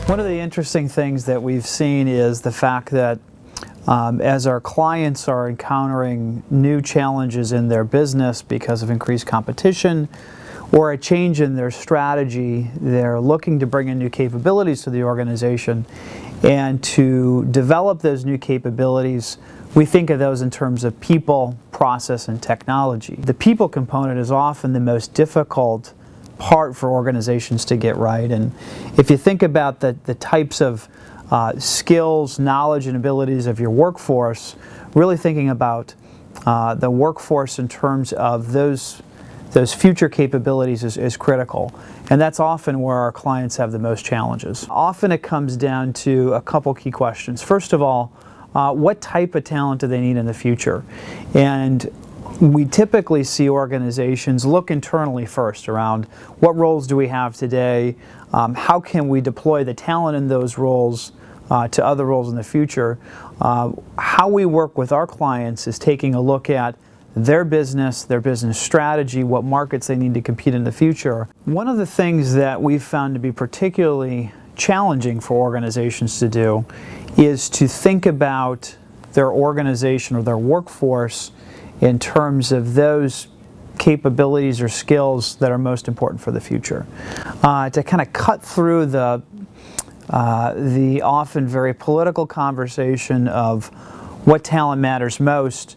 One of the interesting things that we've seen is the fact that as our clients are encountering new challenges in their business because of increased competition or a change in their strategy, they're looking to bring in new capabilities to the organization. And to develop those new capabilities, we think of those in terms of people, process, and technology. The people component is often the most difficult part for organizations to get right. And if you think about the types of skills, knowledge, and abilities of your workforce, really thinking about the workforce in terms of those future capabilities is critical. And that's often where our clients have the most challenges. Often it comes down to a couple key questions. First of all, what type of talent do they need in the future? And we typically see organizations look internally first around what roles do we have today, how can we deploy the talent in those roles to other roles in the future. How we work with our clients is taking a look at their business strategy, what markets they need to compete in the future. One of the things that we've found to be particularly challenging for organizations to do is to think about their organization or their workforce in terms of those capabilities or skills that are most important for the future. To kind of cut through the often very political conversation of what talent matters most,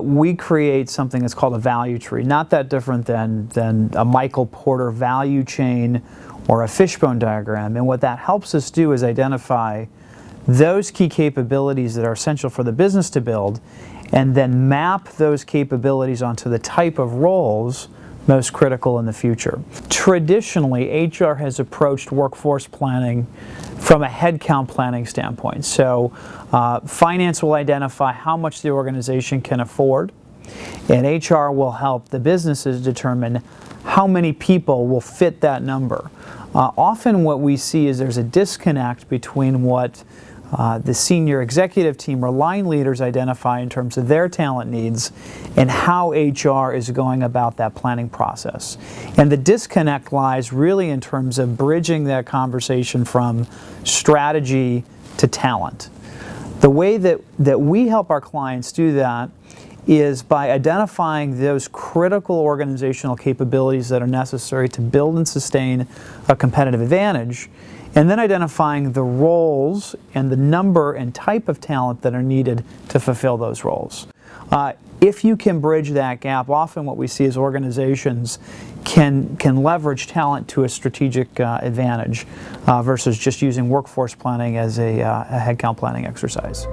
we create something that's called a value tree. Not that different than a Michael Porter value chain or a fishbone diagram. And what that helps us do is identify those key capabilities that are essential for the business to build, and then map those capabilities onto the type of roles most critical in the future. Traditionally, HR has approached workforce planning from a headcount planning standpoint. So finance will identify how much the organization can afford, and HR will help the businesses determine how many people will fit that number. Often what we see is there's a disconnect between what the senior executive team or line leaders identify in terms of their talent needs and how HR is going about that planning process. And the disconnect lies really in terms of bridging that conversation from strategy to talent. The way that we help our clients do that is by identifying those critical organizational capabilities that are necessary to build and sustain a competitive advantage, and then identifying the roles and the number and type of talent that are needed to fulfill those roles. If you can bridge that gap, often what we see is organizations can leverage talent to a strategic advantage versus just using workforce planning as a headcount planning exercise.